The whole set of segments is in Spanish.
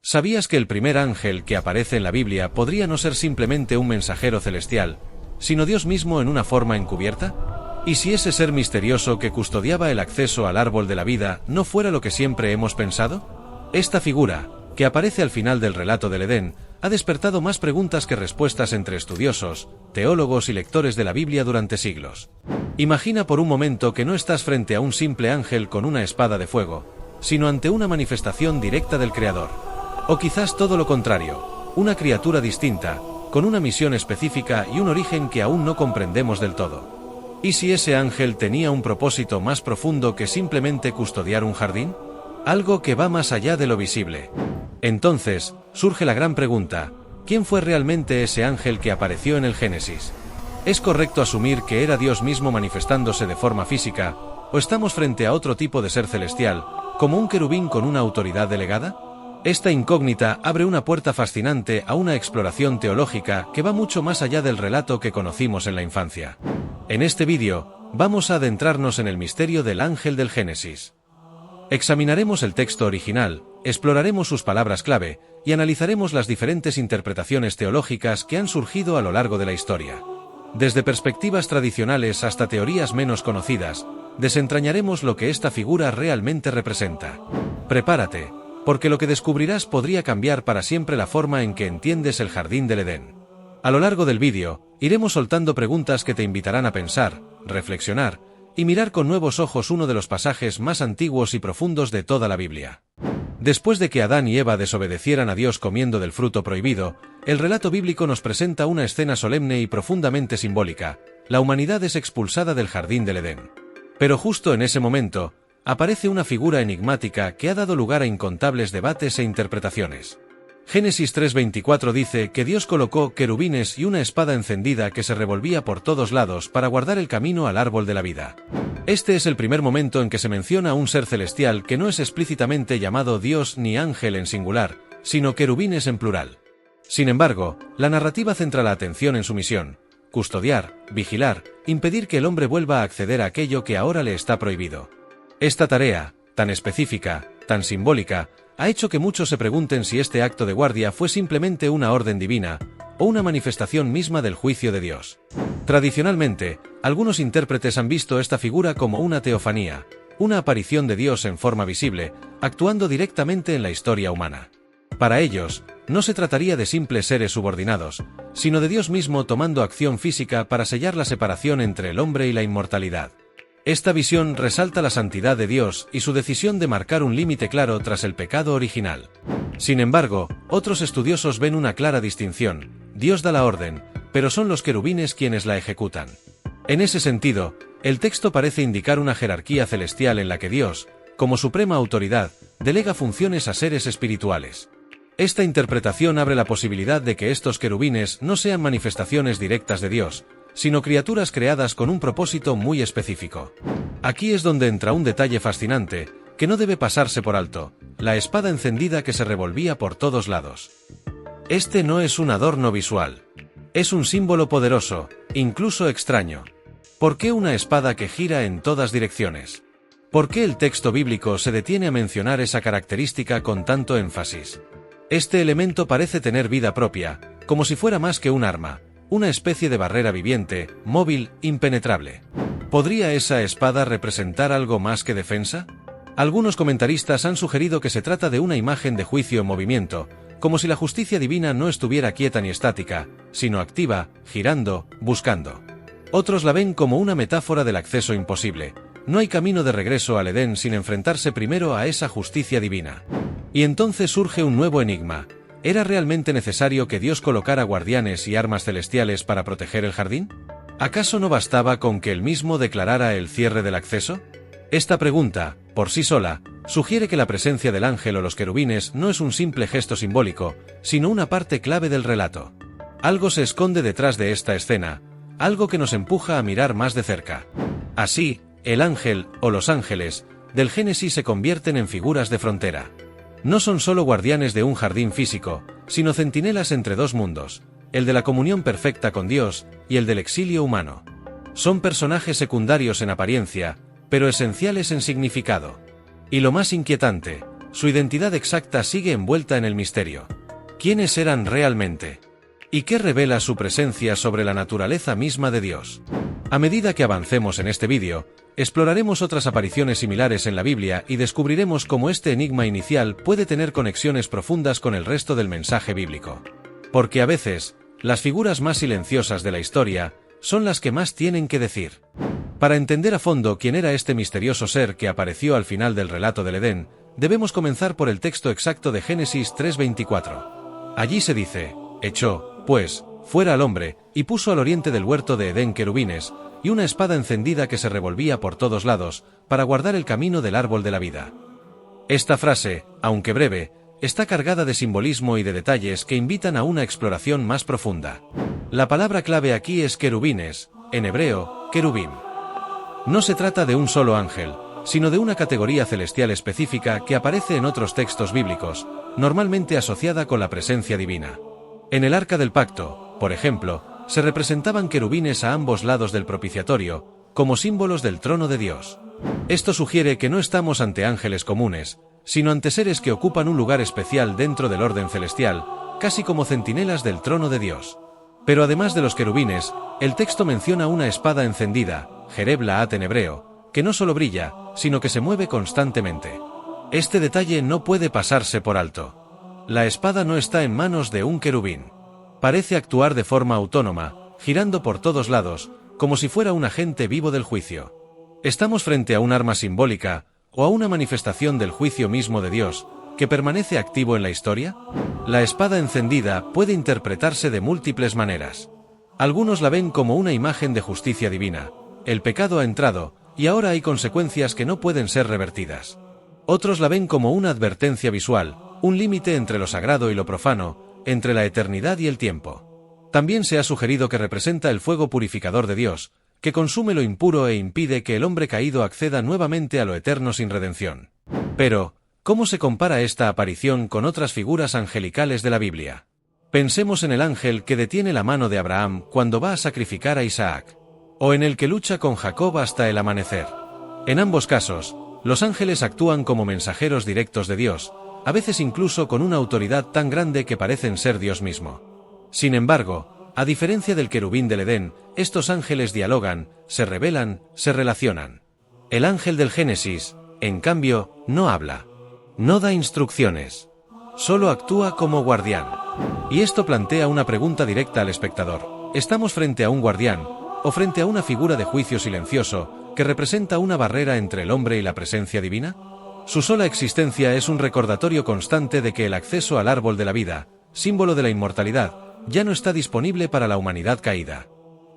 ¿Sabías que el primer ángel que aparece en la Biblia podría no ser simplemente un mensajero celestial, sino Dios mismo en una forma encubierta? ¿Y si ese ser misterioso que custodiaba el acceso al árbol de la vida no fuera lo que siempre hemos pensado? Esta figura, que aparece al final del relato del Edén, ha despertado más preguntas que respuestas entre estudiosos, teólogos y lectores de la Biblia durante siglos. Imagina por un momento que no estás frente a un simple ángel con una espada de fuego, sino ante una manifestación directa del Creador. O quizás todo lo contrario, una criatura distinta, con una misión específica y un origen que aún no comprendemos del todo. ¿Y si ese ángel tenía un propósito más profundo que simplemente custodiar un jardín? Algo que va más allá de lo visible. Entonces, surge la gran pregunta: ¿quién fue realmente ese ángel que apareció en el Génesis? ¿Es correcto asumir que era Dios mismo manifestándose de forma física, o estamos frente a otro tipo de ser celestial, como un querubín con una autoridad delegada? Esta incógnita abre una puerta fascinante a una exploración teológica que va mucho más allá del relato que conocimos en la infancia. En este vídeo, vamos a adentrarnos en el misterio del ángel del Génesis. Examinaremos el texto original, exploraremos sus palabras clave, y analizaremos las diferentes interpretaciones teológicas que han surgido a lo largo de la historia. Desde perspectivas tradicionales hasta teorías menos conocidas, desentrañaremos lo que esta figura realmente representa. Prepárate, porque lo que descubrirás podría cambiar para siempre la forma en que entiendes el jardín del Edén. A lo largo del vídeo, iremos soltando preguntas que te invitarán a pensar, reflexionar, y mirar con nuevos ojos uno de los pasajes más antiguos y profundos de toda la Biblia. Después de que Adán y Eva desobedecieran a Dios comiendo del fruto prohibido, el relato bíblico nos presenta una escena solemne y profundamente simbólica: la humanidad es expulsada del jardín del Edén. Pero justo en ese momento, aparece una figura enigmática que ha dado lugar a incontables debates e interpretaciones. Génesis 3:24 dice que Dios colocó querubines y una espada encendida que se revolvía por todos lados para guardar el camino al árbol de la vida. Este es el primer momento en que se menciona a un ser celestial que no es explícitamente llamado Dios ni ángel en singular, sino querubines en plural. Sin embargo, la narrativa centra la atención en su misión: custodiar, vigilar, impedir que el hombre vuelva a acceder a aquello que ahora le está prohibido. Esta tarea, tan específica, tan simbólica, ha hecho que muchos se pregunten si este acto de guardia fue simplemente una orden divina, o una manifestación misma del juicio de Dios. Tradicionalmente, algunos intérpretes han visto esta figura como una teofanía, una aparición de Dios en forma visible, actuando directamente en la historia humana. Para ellos, no se trataría de simples seres subordinados, sino de Dios mismo tomando acción física para sellar la separación entre el hombre y la inmortalidad. Esta visión resalta la santidad de Dios y su decisión de marcar un límite claro tras el pecado original. Sin embargo, otros estudiosos ven una clara distinción: Dios da la orden, pero son los querubines quienes la ejecutan. En ese sentido, el texto parece indicar una jerarquía celestial en la que Dios, como suprema autoridad, delega funciones a seres espirituales. Esta interpretación abre la posibilidad de que estos querubines no sean manifestaciones directas de Dios, sino criaturas creadas con un propósito muy específico. Aquí es donde entra un detalle fascinante, que no debe pasarse por alto: la espada encendida que se revolvía por todos lados. Este no es un adorno visual. Es un símbolo poderoso, incluso extraño. ¿Por qué una espada que gira en todas direcciones? ¿Por qué el texto bíblico se detiene a mencionar esa característica con tanto énfasis? Este elemento parece tener vida propia, como si fuera más que un arma, una especie de barrera viviente, móvil, impenetrable. ¿Podría esa espada representar algo más que defensa? Algunos comentaristas han sugerido que se trata de una imagen de juicio en movimiento, como si la justicia divina no estuviera quieta ni estática, sino activa, girando, buscando. Otros la ven como una metáfora del acceso imposible: no hay camino de regreso al Edén sin enfrentarse primero a esa justicia divina. Y entonces surge un nuevo enigma: ¿era realmente necesario que Dios colocara guardianes y armas celestiales para proteger el jardín? ¿Acaso no bastaba con que él mismo declarara el cierre del acceso? Esta pregunta, por sí sola, sugiere que la presencia del ángel o los querubines no es un simple gesto simbólico, sino una parte clave del relato. Algo se esconde detrás de esta escena, algo que nos empuja a mirar más de cerca. Así, el ángel, o los ángeles, del Génesis se convierten en figuras de frontera. No son solo guardianes de un jardín físico, sino centinelas entre dos mundos: el de la comunión perfecta con Dios y el del exilio humano. Son personajes secundarios en apariencia, pero esenciales en significado. Y lo más inquietante, Su identidad exacta sigue envuelta en el misterio. ¿Quiénes eran realmente? ¿Y qué revela su presencia sobre la naturaleza misma de Dios? A medida que avancemos en este vídeo, exploraremos otras apariciones similares en la Biblia y descubriremos cómo este enigma inicial puede tener conexiones profundas con el resto del mensaje bíblico. Porque a veces, las figuras más silenciosas de la historia son las que más tienen que decir. Para entender a fondo quién era este misterioso ser que apareció al final del relato del Edén, debemos comenzar por el texto exacto de Génesis 3:24. Allí se dice: echó, pues, fuera al hombre, y puso al oriente del huerto de Edén querubines, y una espada encendida que se revolvía por todos lados, para guardar el camino del árbol de la vida. Esta frase, aunque breve, está cargada de simbolismo y de detalles que invitan a una exploración más profunda. La palabra clave aquí es querubines, en hebreo, querubim. No se trata de un solo ángel, sino de una categoría celestial específica que aparece en otros textos bíblicos, normalmente asociada con la presencia divina. En el Arca del Pacto, por ejemplo, se representaban querubines a ambos lados del propiciatorio, como símbolos del trono de Dios. Esto sugiere que no estamos ante ángeles comunes, sino ante seres que ocupan un lugar especial dentro del orden celestial, casi como centinelas del trono de Dios. Pero además de los querubines, el texto menciona una espada encendida, Jereb Laat en hebreo, que no solo brilla, sino que se mueve constantemente. Este detalle no puede pasarse por alto. La espada no está en manos de un querubín. Parece actuar de forma autónoma, girando por todos lados, como si fuera un agente vivo del juicio. ¿Estamos frente a un arma simbólica, o a una manifestación del juicio mismo de Dios, que permanece activo en la historia? La espada encendida puede interpretarse de múltiples maneras. Algunos la ven como una imagen de justicia divina. El pecado ha entrado, y ahora hay consecuencias que no pueden ser revertidas. Otros la ven como una advertencia visual, un límite entre lo sagrado y lo profano, entre la eternidad y el tiempo. También se ha sugerido que representa el fuego purificador de Dios, que consume lo impuro e impide que el hombre caído acceda nuevamente a lo eterno sin redención. Pero, ¿cómo se compara esta aparición con otras figuras angelicales de la Biblia? Pensemos en el ángel que detiene la mano de Abraham cuando va a sacrificar a Isaac, o en el que lucha con Jacob hasta el amanecer. En ambos casos, los ángeles actúan como mensajeros directos de Dios, a veces incluso con una autoridad tan grande que parecen ser Dios mismo. Sin embargo, a diferencia del querubín del Edén, estos ángeles dialogan, se revelan, se relacionan. El ángel del Génesis, en cambio, no habla. No da instrucciones. Solo actúa como guardián. Y esto plantea una pregunta directa al espectador. ¿Estamos frente a un guardián, o frente a una figura de juicio silencioso, que representa una barrera entre el hombre y la presencia divina? Su sola existencia es un recordatorio constante de que el acceso al árbol de la vida, símbolo de la inmortalidad, ya no está disponible para la humanidad caída.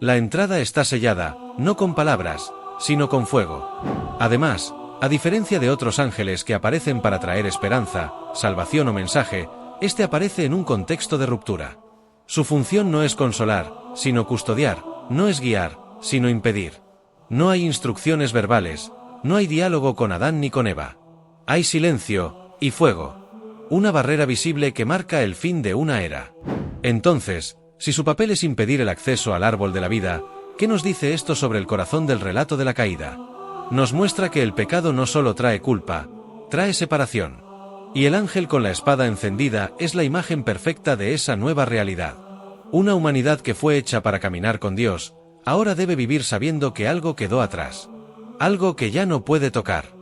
La entrada está sellada, no con palabras, sino con fuego. Además, a diferencia de otros ángeles que aparecen para traer esperanza, salvación o mensaje, este aparece en un contexto de ruptura. Su función no es consolar, sino custodiar, no es guiar, sino impedir. No hay instrucciones verbales, no hay diálogo con Adán ni con Eva. Hay silencio y fuego. Una barrera visible que marca el fin de una era. Entonces, si su papel es impedir el acceso al árbol de la vida, ¿qué nos dice esto sobre el corazón del relato de la caída? Nos muestra que el pecado no solo trae culpa, trae separación. Y el ángel con la espada encendida es la imagen perfecta de esa nueva realidad. Una humanidad que fue hecha para caminar con Dios, ahora debe vivir sabiendo que algo quedó atrás. Algo que ya no puede tocar.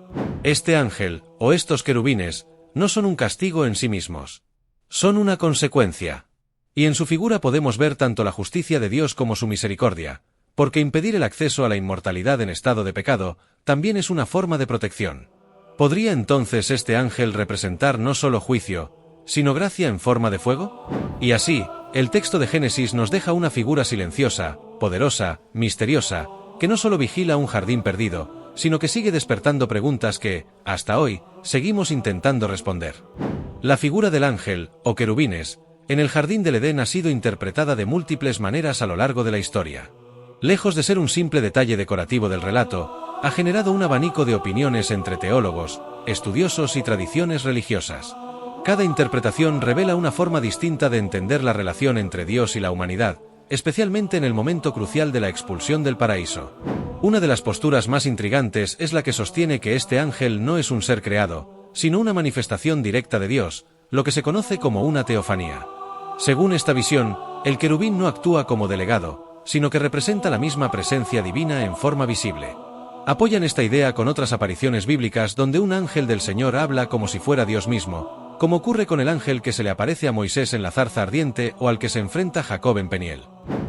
Este ángel, o estos querubines, no son un castigo en sí mismos. Son una consecuencia. Y en su figura podemos ver tanto la justicia de Dios como su misericordia, porque impedir el acceso a la inmortalidad en estado de pecado también es una forma de protección. ¿Podría entonces este ángel representar no solo juicio, sino gracia en forma de fuego? Y así, el texto de Génesis nos deja una figura silenciosa, poderosa, misteriosa, que no solo vigila un jardín perdido, sino que sigue despertando preguntas que, hasta hoy, seguimos intentando responder. La figura del ángel, o querubines, en el jardín del Edén ha sido interpretada de múltiples maneras a lo largo de la historia. Lejos de ser un simple detalle decorativo del relato, ha generado un abanico de opiniones entre teólogos, estudiosos y tradiciones religiosas. Cada interpretación revela una forma distinta de entender la relación entre Dios y la humanidad, especialmente en el momento crucial de la expulsión del paraíso. Una de las posturas más intrigantes es la que sostiene que este ángel no es un ser creado, sino una manifestación directa de Dios, lo que se conoce como una teofanía. Según esta visión, el querubín no actúa como delegado, sino que representa la misma presencia divina en forma visible. Apoyan esta idea con otras apariciones bíblicas donde un ángel del Señor habla como si fuera Dios mismo, como ocurre con el ángel que se le aparece a Moisés en la zarza ardiente o al que se enfrenta Jacob en Peniel.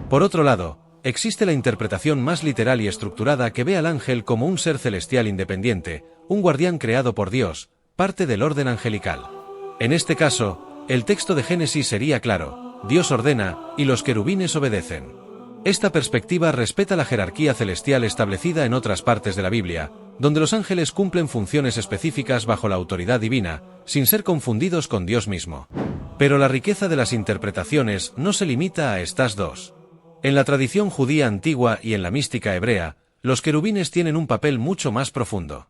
Por otro lado, existe la interpretación más literal y estructurada que ve al ángel como un ser celestial independiente, un guardián creado por Dios, parte del orden angelical. En este caso, el texto de Génesis sería claro: Dios ordena, y los querubines obedecen. Esta perspectiva respeta la jerarquía celestial establecida en otras partes de la Biblia, donde los ángeles cumplen funciones específicas bajo la autoridad divina, sin ser confundidos con Dios mismo. Pero la riqueza de las interpretaciones no se limita a estas dos. En la tradición judía antigua y en la mística hebrea, los querubines tienen un papel mucho más profundo.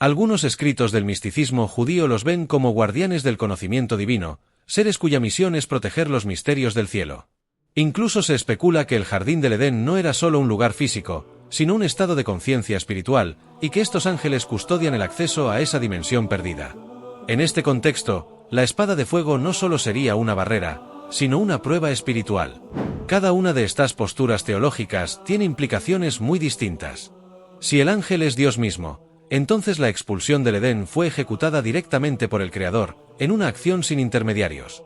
Algunos escritos del misticismo judío los ven como guardianes del conocimiento divino, seres cuya misión es proteger los misterios del cielo. Incluso se especula que el jardín del Edén no era solo un lugar físico, sino un estado de conciencia espiritual, y que estos ángeles custodian el acceso a esa dimensión perdida. En este contexto, la espada de fuego no solo sería una barrera, sino una prueba espiritual. Cada una de estas posturas teológicas tiene implicaciones muy distintas. Si el ángel es Dios mismo, entonces la expulsión del Edén fue ejecutada directamente por el Creador, en una acción sin intermediarios.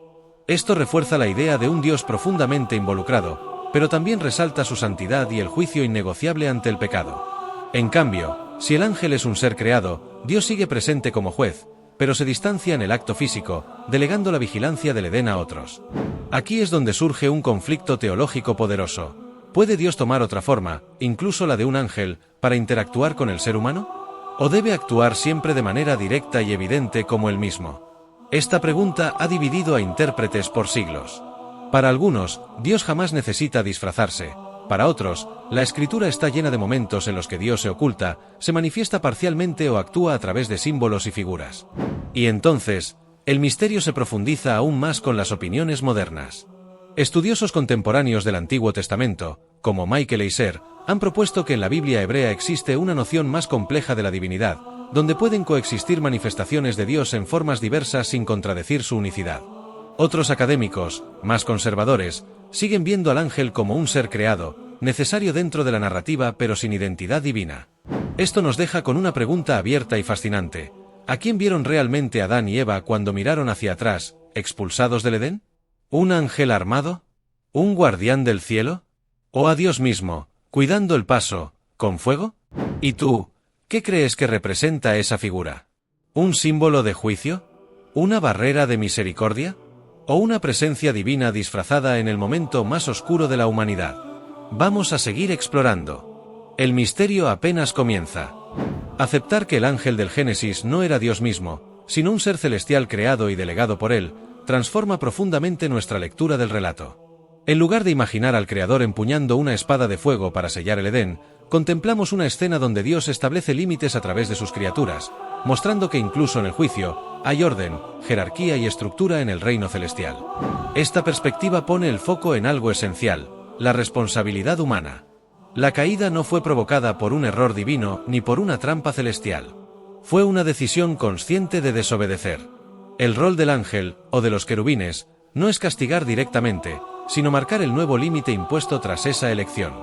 Esto refuerza la idea de un Dios profundamente involucrado, pero también resalta su santidad y el juicio innegociable ante el pecado. En cambio, si el ángel es un ser creado, Dios sigue presente como juez, pero se distancia en el acto físico, delegando la vigilancia del Edén a otros. Aquí es donde surge un conflicto teológico poderoso. ¿Puede Dios tomar otra forma, incluso la de un ángel, para interactuar con el ser humano? ¿O debe actuar siempre de manera directa y evidente como él mismo? Esta pregunta ha dividido a intérpretes por siglos. Para algunos, Dios jamás necesita disfrazarse. Para otros, la Escritura está llena de momentos en los que Dios se oculta, se manifiesta parcialmente o actúa a través de símbolos y figuras. Y entonces, el misterio se profundiza aún más con las opiniones modernas. Estudiosos contemporáneos del Antiguo Testamento, como Michael Heiser, han propuesto que en la Biblia hebrea existe una noción más compleja de la divinidad, donde pueden coexistir manifestaciones de Dios en formas diversas sin contradecir su unicidad. Otros académicos, más conservadores, siguen viendo al ángel como un ser creado, necesario dentro de la narrativa pero sin identidad divina. Esto nos deja con una pregunta abierta y fascinante: ¿a quién vieron realmente Adán y Eva cuando miraron hacia atrás, expulsados del Edén? ¿Un ángel armado? ¿Un guardián del cielo? ¿O a Dios mismo, cuidando el paso, con fuego? ¿Y tú, qué crees que representa esa figura? ¿Un símbolo de juicio? ¿Una barrera de misericordia? ¿O una presencia divina disfrazada en el momento más oscuro de la humanidad? Vamos a seguir explorando. El misterio apenas comienza. Aceptar que el ángel del Génesis no era Dios mismo, sino un ser celestial creado y delegado por él, transforma profundamente nuestra lectura del relato. En lugar de imaginar al Creador empuñando una espada de fuego para sellar el Edén, contemplamos una escena donde Dios establece límites a través de sus criaturas, mostrando que incluso en el juicio, hay orden, jerarquía y estructura en el reino celestial. Esta perspectiva pone el foco en algo esencial: la responsabilidad humana. La caída no fue provocada por un error divino ni por una trampa celestial. Fue una decisión consciente de desobedecer. El rol del ángel, o de los querubines, no es castigar directamente, sino marcar el nuevo límite impuesto tras esa elección.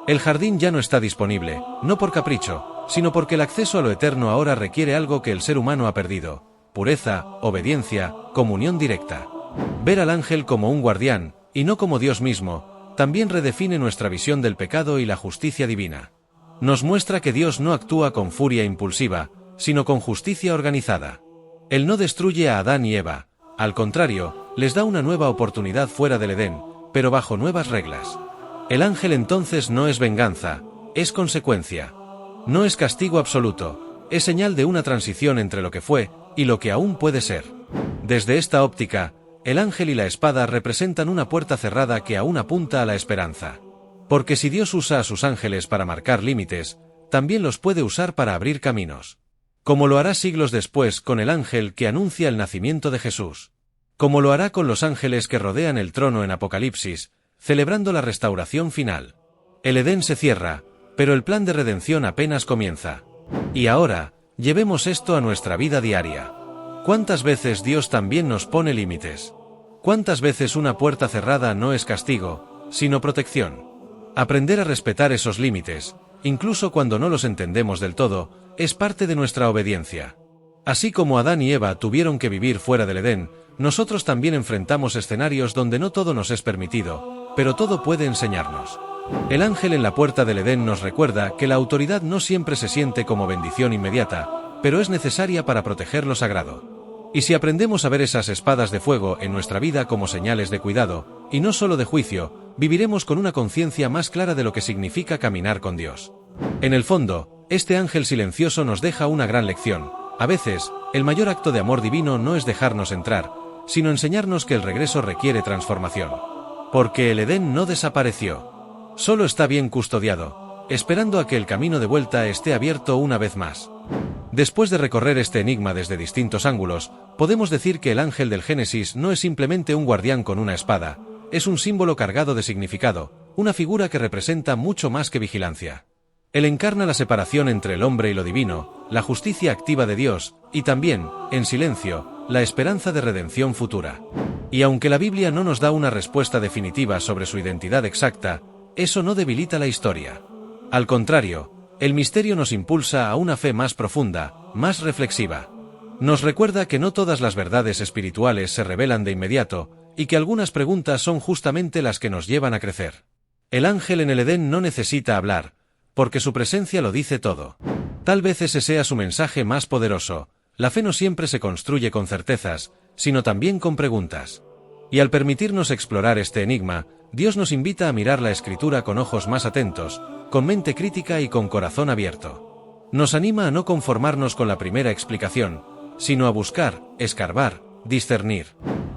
El jardín ya no está disponible, no por capricho, sino porque el acceso a lo eterno ahora requiere algo que el ser humano ha perdido: pureza, obediencia, comunión directa. Ver al ángel como un guardián, y no como Dios mismo, también redefine nuestra visión del pecado y la justicia divina. Nos muestra que Dios no actúa con furia impulsiva, sino con justicia organizada. Él no destruye a Adán y Eva, al contrario, les da una nueva oportunidad fuera del Edén, pero bajo nuevas reglas. El ángel entonces no es venganza, es consecuencia. No es castigo absoluto, es señal de una transición entre lo que fue y lo que aún puede ser. Desde esta óptica, el ángel y la espada representan una puerta cerrada que aún apunta a la esperanza. Porque si Dios usa a sus ángeles para marcar límites, también los puede usar para abrir caminos. Como lo hará siglos después con el ángel que anuncia el nacimiento de Jesús. Como lo hará con los ángeles que rodean el trono en Apocalipsis, celebrando la restauración final. El Edén se cierra, pero el plan de redención apenas comienza. Y ahora, llevemos esto a nuestra vida diaria. ¿Cuántas veces Dios también nos pone límites? ¿Cuántas veces una puerta cerrada no es castigo, sino protección? Aprender a respetar esos límites, incluso cuando no los entendemos del todo, es parte de nuestra obediencia. Así como Adán y Eva tuvieron que vivir fuera del Edén, nosotros también enfrentamos escenarios donde no todo nos es permitido, pero todo puede enseñarnos. El ángel en la puerta del Edén nos recuerda que la autoridad no siempre se siente como bendición inmediata, pero es necesaria para proteger lo sagrado. Y si aprendemos a ver esas espadas de fuego en nuestra vida como señales de cuidado, y no solo de juicio, viviremos con una conciencia más clara de lo que significa caminar con Dios. En el fondo, este ángel silencioso nos deja una gran lección. A veces, el mayor acto de amor divino no es dejarnos entrar, sino enseñarnos que el regreso requiere transformación. Porque el Edén no desapareció. Solo está bien custodiado, esperando a que el camino de vuelta esté abierto una vez más. Después de recorrer este enigma desde distintos ángulos, podemos decir que el ángel del Génesis no es simplemente un guardián con una espada, es un símbolo cargado de significado, una figura que representa mucho más que vigilancia. Él encarna la separación entre el hombre y lo divino, la justicia activa de Dios, y también, en silencio, la esperanza de redención futura. Y aunque la Biblia no nos da una respuesta definitiva sobre su identidad exacta, eso no debilita la historia. Al contrario, el misterio nos impulsa a una fe más profunda, más reflexiva. Nos recuerda que no todas las verdades espirituales se revelan de inmediato, y que algunas preguntas son justamente las que nos llevan a crecer. El ángel en el Edén no necesita hablar, porque su presencia lo dice todo. Tal vez ese sea su mensaje más poderoso. La fe no siempre se construye con certezas, sino también con preguntas. Y al permitirnos explorar este enigma, Dios nos invita a mirar la Escritura con ojos más atentos, con mente crítica y con corazón abierto. Nos anima a no conformarnos con la primera explicación, sino a buscar, escarbar, discernir.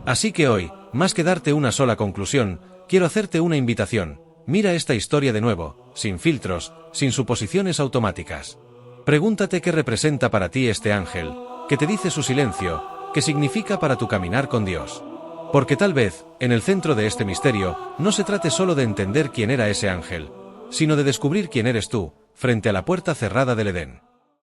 Así que hoy, más que darte una sola conclusión, quiero hacerte una invitación. Mira esta historia de nuevo, sin filtros, sin suposiciones automáticas. Pregúntate qué representa para ti este ángel, qué te dice su silencio, qué significa para tu caminar con Dios. Porque tal vez, en el centro de este misterio, no se trate solo de entender quién era ese ángel, sino de descubrir quién eres tú, frente a la puerta cerrada del Edén.